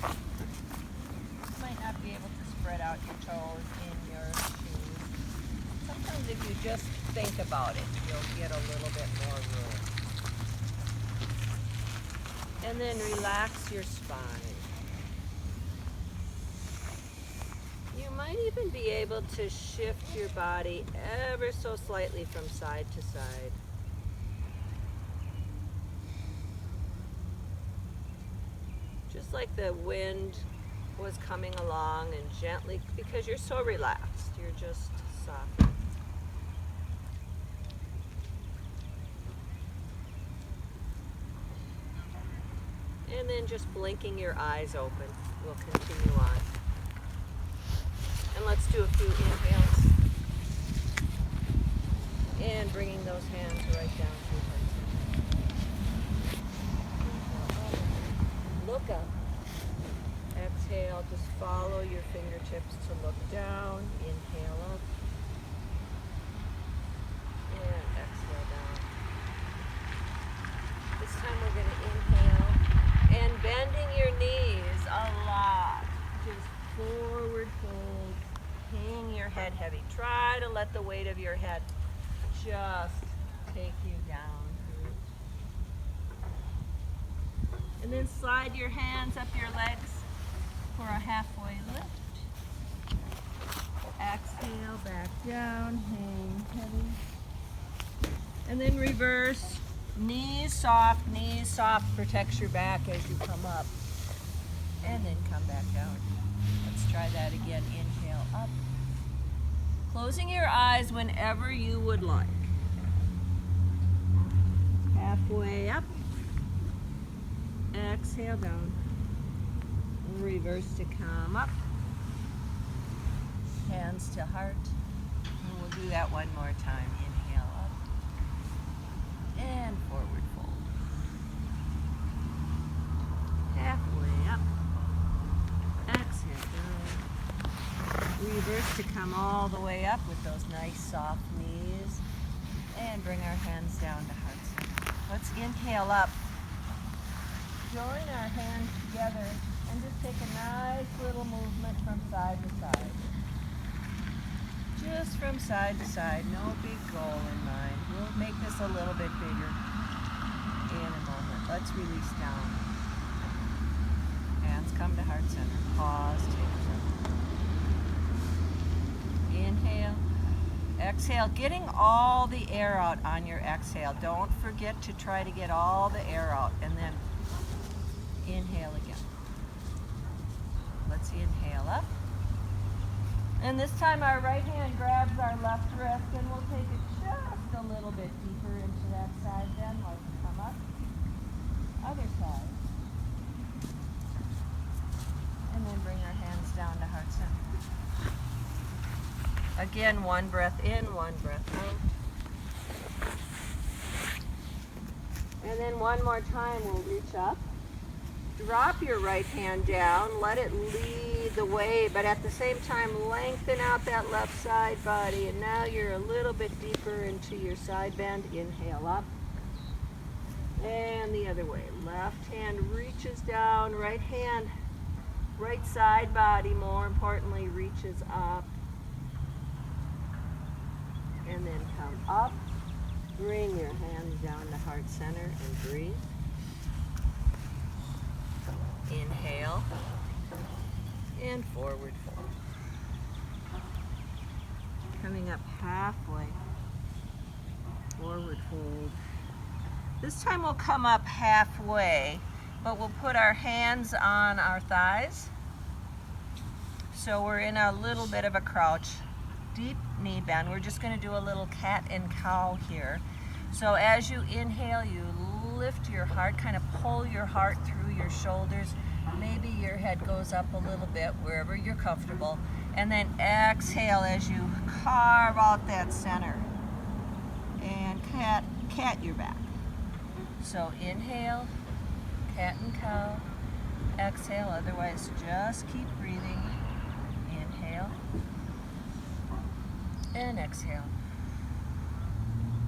You might not be able to spread out your toes in your shoes. Sometimes if you just think about it, you'll get a little bit more room. And then relax your spine. You might even be able to shift your body ever so slightly from side to side. Just like the wind was coming along and gently, because you're so relaxed, you're just soft. And then just blinking your eyes open. We'll continue on. And let's do a few inhales. And bringing those hands right down to your heart. Look up. Exhale, just follow your fingertips to look down. Inhale up. And exhale down. This time we're going to inhale. And bending your knees a lot. Just forward fold. Hang your head heavy. Try to let the weight of your head just take you down. And then slide your hands up your legs for a halfway lift. Exhale, back down, hang heavy. And then reverse. Knees soft, protects your back as you come up. And then come back down. Let's try that again. Inhale up. Closing your eyes whenever you would like. Halfway up. Exhale down. Reverse to come up. Hands to heart. And we'll do that one more time. Inhale up. And forward fold. Halfway up. Exhale down. Reverse to come all the way up with those nice soft knees. And bring our hands down to heart center. Let's inhale up. Join our hands together and just take a nice little movement from side to side. Just from side to side, no big goal in mind. We'll make this a little bit bigger in a moment. Let's release down. Hands come to heart center. Pause, take a breath. Inhale. Exhale, getting all the air out on your exhale. Don't forget to try to get all the air out, and then inhale again. Let's inhale up. And this time our right hand grabs our left wrist, and we'll take it just a little bit deeper into that side bend. Let's come up. Other side. And then bring our hands down to heart center. Again, one breath in, one breath out. And then one more time, we'll reach up. Drop your right hand down, let it lead the way, but at the same time lengthen out that left side body. And now you're a little bit deeper into your side bend. Inhale up. And the other way. Left hand reaches down, right hand, right side body, more importantly, reaches up. And then come up. Bring your hands down to heart center and breathe. Inhale, and forward fold. Coming up halfway, forward fold. This time we'll come up halfway, but we'll put our hands on our thighs. So we're in a little bit of a crouch, deep knee bend. We're just going to do a little cat and cow here. So as you inhale, you lift your heart, kind of pull your heart through your shoulders. Maybe your head goes up a little bit, wherever you're comfortable. And then exhale as you carve out that center. And cat your back. So inhale, cat and cow. Exhale, otherwise just keep breathing. Inhale. And exhale.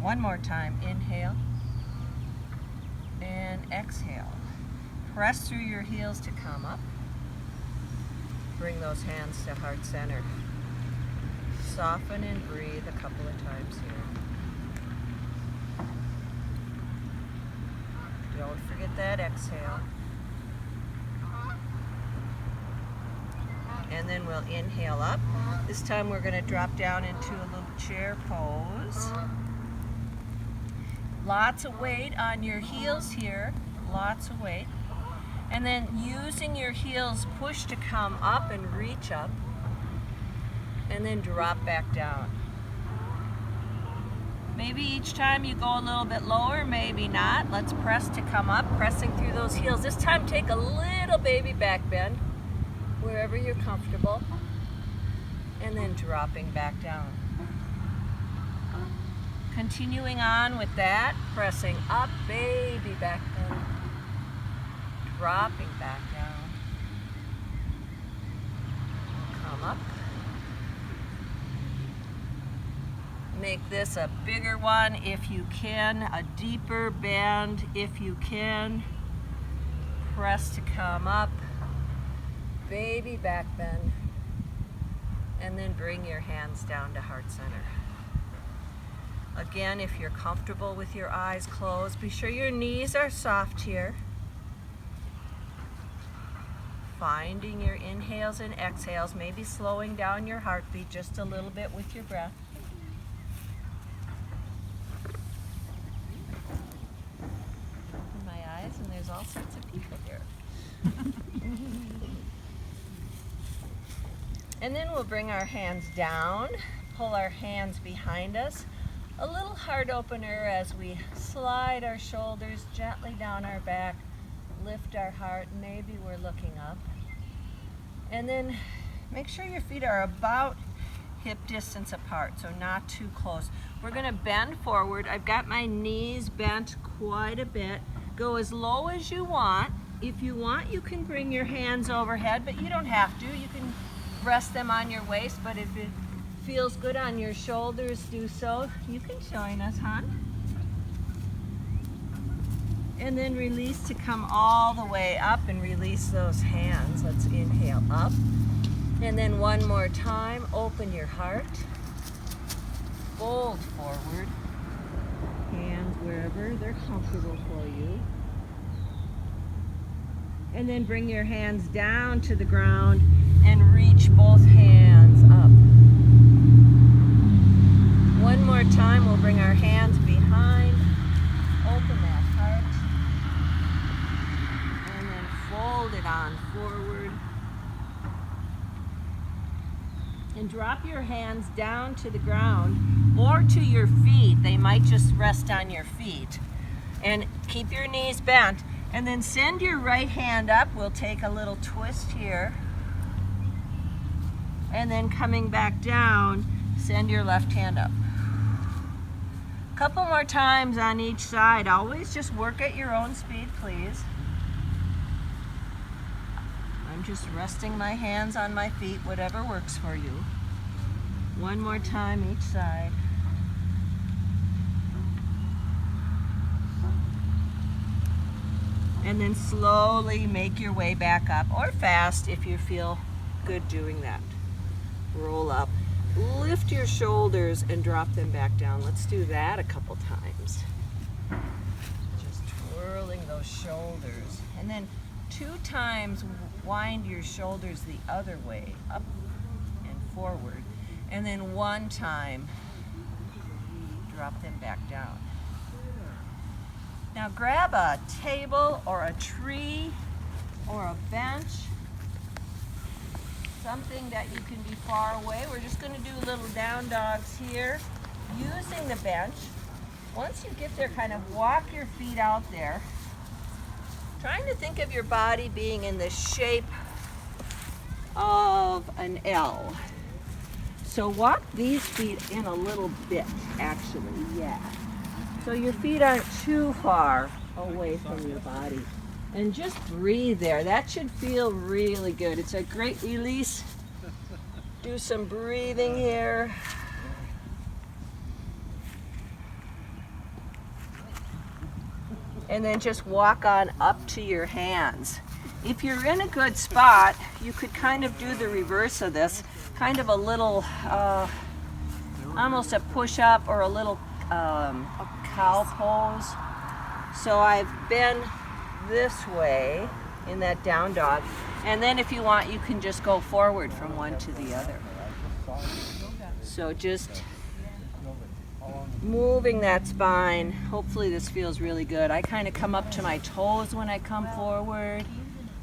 One more time. Inhale. And exhale. Press through your heels to come up. Bring those hands to heart center. Soften and breathe a couple of times here. Don't forget that exhale. And then we'll inhale up. This time we're going to drop down into a little chair pose. Lots of weight on your heels here. Lots of weight. And then using your heels, push to come up and reach up. And then drop back down. Maybe each time you go a little bit lower, maybe not. Let's press to come up, pressing through those heels. This time take a little baby back bend, wherever you're comfortable. And then dropping back down. Continuing on with that, pressing up, baby back bend. Dropping back down. Come up. Make this a bigger one if you can, a deeper bend if you can. Press to come up. Baby back bend. And then bring your hands down to heart center. Again, if you're comfortable with your eyes closed, be sure your knees are soft here. Finding your inhales and exhales, maybe slowing down your heartbeat just a little bit with your breath. In my eyes, and there's all sorts of people here. And then we'll bring our hands down, pull our hands behind us. A little heart opener as we slide our shoulders gently down our back. Lift our heart, maybe we're looking up. And then make sure your feet are about hip distance apart, so not too close. We're gonna bend forward. I've got my knees bent quite a bit. Go as low as you want. If you want, you can bring your hands overhead, but you don't have to. You can rest them on your waist, but if it feels good on your shoulders, do so. You can join us, hon. And then release to come all the way up and release those hands. Let's inhale up. And then one more time, open your heart. Fold forward. Hands wherever they're comfortable for you. And then bring your hands down to the ground and reach both hands up. One more time, we'll bring our hands behind. Open that heart. Fold it on forward. And drop your hands down to the ground or to your feet. They might just rest on your feet. And keep your knees bent. And then send your right hand up. We'll take a little twist here. And then coming back down, send your left hand up. A couple more times on each side. Always just work at your own speed, please. I'm just resting my hands on my feet, whatever works for you. One more time each side. And then slowly make your way back up, or fast if you feel good doing that. Roll up. Lift your shoulders and drop them back down. Let's do that a couple times. Just twirling those shoulders. And then 2 times wind your shoulders the other way, up and forward. And then 1 time, drop them back down. Now grab a table or a tree or a bench, something that you can be far away. We're just going to do little down dogs here using the bench. Once you get there, kind of walk your feet out there. Trying to think of your body being in the shape of an L. So walk these feet in a little bit, actually, yeah. So your feet aren't too far away from your body. And just breathe there. That should feel really good. It's a great release. Do some breathing here. And then just walk on up to your hands. If you're in a good spot, you could kind of do the reverse of this, kind of a little, almost a push-up or a little a cow pose. So I've been this way in that down dog, and then if you want, you can just go forward from one to the other. So just moving that spine. Hopefully this feels really good. I kind of come up to my toes when I come forward,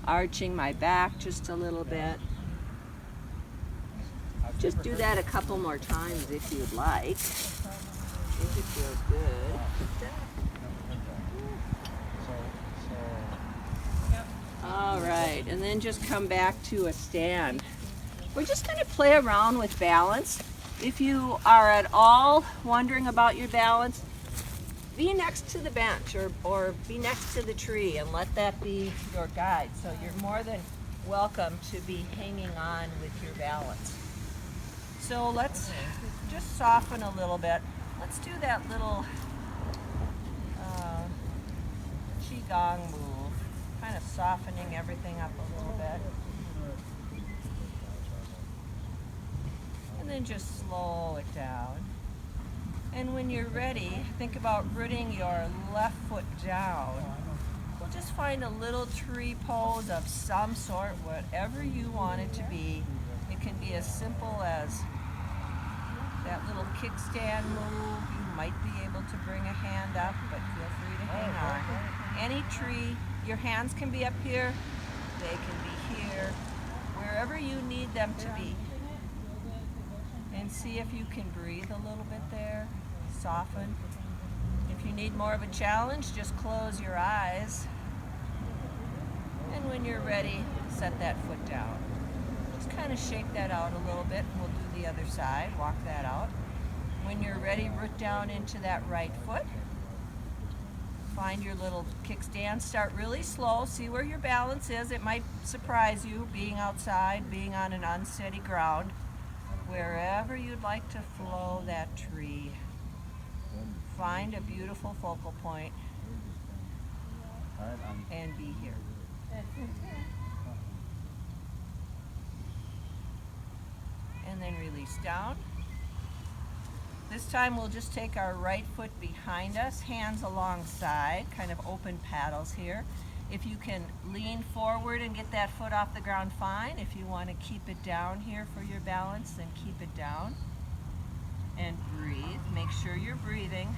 arching my back just a little bit. Just do that a couple more times if you'd like. If it feels good. All right, and then just come back to a stand. We're just going to play around with balance. If you are at all wondering about your balance, be next to the bench or be next to the tree and let that be your guide. So you're more than welcome to be hanging on with your balance. So let's just soften a little bit. Let's do that little qigong move, kind of softening everything up a little bit. And then just slow it down. And when you're ready, think about rooting your left foot down. We'll just find a little tree pose of some sort, whatever you want it to be. It can be as simple as that little kickstand move. You might be able to bring a hand up, but feel free to hang on. Any tree, your hands can be up here, they can be here, wherever you need them to be. And see if you can breathe a little bit there, soften. If you need more of a challenge, just close your eyes. And when you're ready, set that foot down. Just kind of shake that out a little bit, and we'll do the other side, walk that out. When you're ready, root down into that right foot. Find your little kickstand, start really slow, see where your balance is. It might surprise you being outside, being on an unsteady ground. Wherever you'd like to flow that tree, find a beautiful focal point and be here. And then release down. This time we'll just take our right foot behind us, hands alongside, kind of open paddles here. If you can lean forward and get that foot off the ground, fine. If you want to keep it down here for your balance, then keep it down. And breathe. Make sure you're breathing.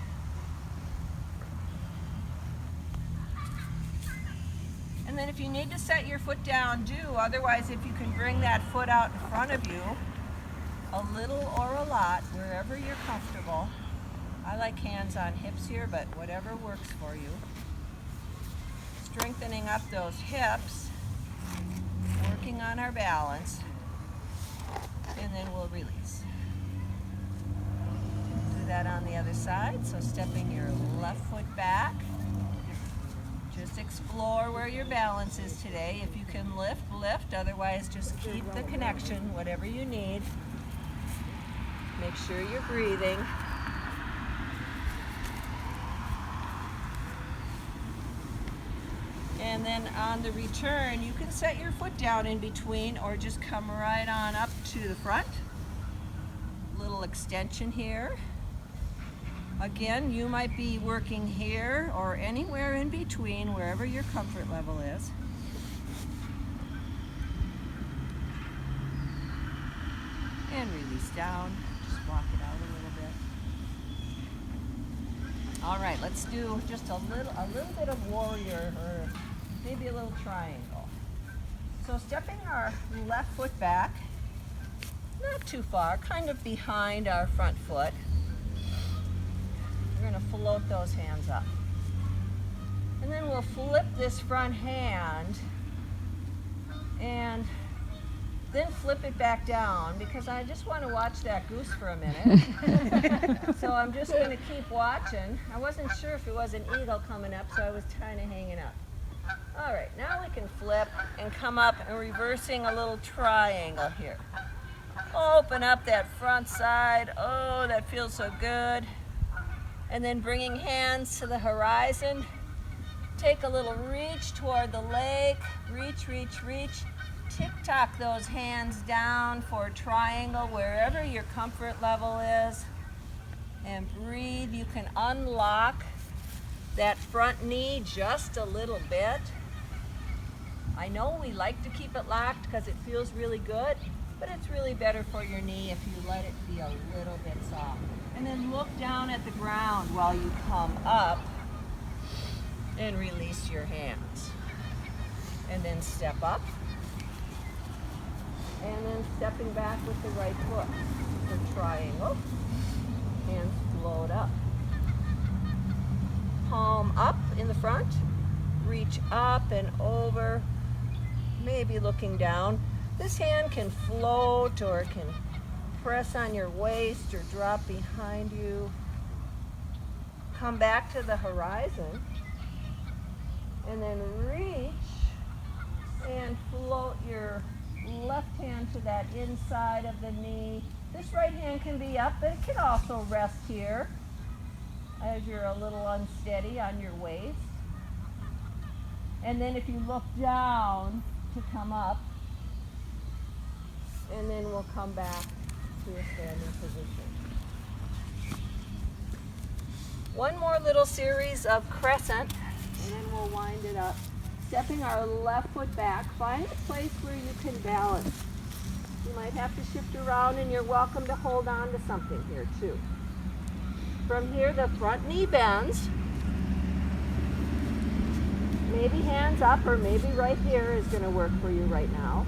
And then if you need to set your foot down, do. Otherwise, if you can bring that foot out in front of you, a little or a lot, wherever you're comfortable. I like hands on hips here, but whatever works for you. Strengthening up those hips, working on our balance, and then we'll release. Do that on the other side, so stepping your left foot back. Just explore where your balance is today. If you can lift, lift. Otherwise, just keep the connection, whatever you need. Make sure you're breathing. And then on the return, you can set your foot down in between or just come right on up to the front. Little extension here. Again, you might be working here or anywhere in between, wherever your comfort level is. And release down. Just walk it out a little bit. All right, let's do just a little bit of warrior, or maybe a little triangle. So stepping our left foot back, not too far, kind of behind our front foot. We're going to float those hands up. And then we'll flip this front hand and then flip it back down, because I just want to watch that goose for a minute. So I'm just going to keep watching. I wasn't sure if it was an eagle coming up, so I was kind of hanging up. All right, now we can flip and come up and reversing a little triangle here. Open up that front side. Oh, that feels so good. And then bringing hands to the horizon, Take a little reach toward the lake. Reach, reach, reach. Tick-tock those hands down for a triangle wherever your comfort level is. And breathe. You can unlock that front knee just a little bit. I know we like to keep it locked because it feels really good, but it's really better for your knee if you let it be a little bit soft. And then look down at the ground while you come up and release your hands. And then step up. And then stepping back with the right foot. For triangle. Hands float up. Palm up in the front. Reach up and over. Maybe looking down. This hand can float or it can press on your waist or drop behind you. Come back to the horizon and then reach and float your left hand to that inside of the knee. This right hand can be up, but it can also rest here as you're a little unsteady on your waist. And then if you look down to come up, and then we'll come back to a standing position. One more little series of crescent, and then we'll wind it up. Stepping our left foot back, find a place where you can balance. You might have to shift around, and you're welcome to hold on to something here too. From here, the front knee bends. Maybe hands up, or maybe right here is going to work for you right now.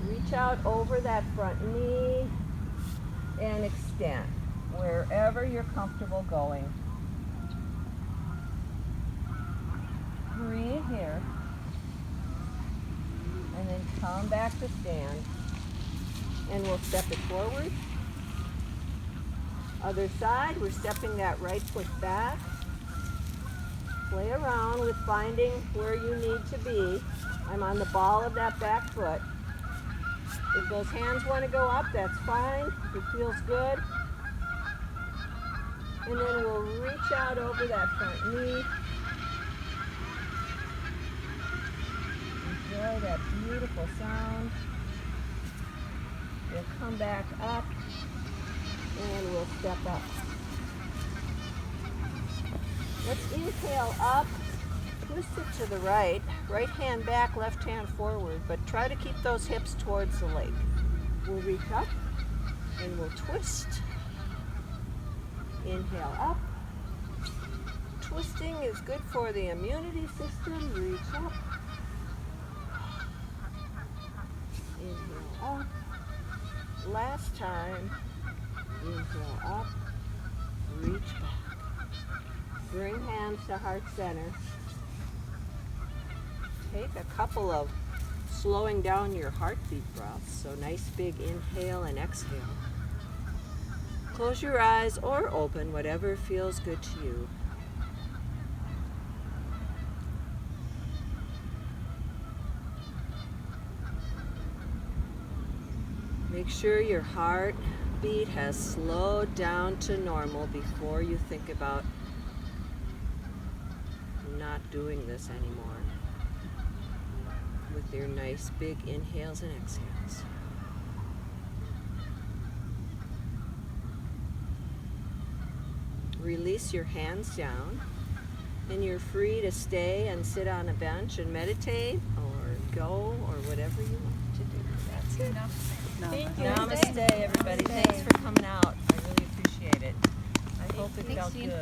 Reach out over that front knee and extend wherever you're comfortable going. Breathe here. And then come back to stand. And we'll step it forward. Other side, we're stepping that right foot back. Play around with finding where you need to be. I'm on the ball of that back foot. If those hands want to go up, that's fine. If it feels good. And then we'll reach out over that front knee. Enjoy that beautiful sound. We'll come back up. And we'll step up. Let's inhale up, twist it to the right, right hand back, left hand forward, but try to keep those hips towards the lake. We'll reach up and we'll twist. Inhale up. Twisting is good for the immunity system. Reach up. Inhale up. Last time. Inhale up, reach back. Bring hands to heart center. Take a couple of slowing down your heartbeat breaths. So nice big inhale and exhale. Close your eyes or open, whatever feels good to you. Make sure your heartbeat has slowed down to normal before you think about not doing this anymore with your nice big inhales and exhales. Release your hands down and you're free to stay and sit on a bench and meditate or go or whatever you want to do. That's it. Thank you. Namaste, everybody. Thanks for coming out. I really appreciate it. I hope it felt good.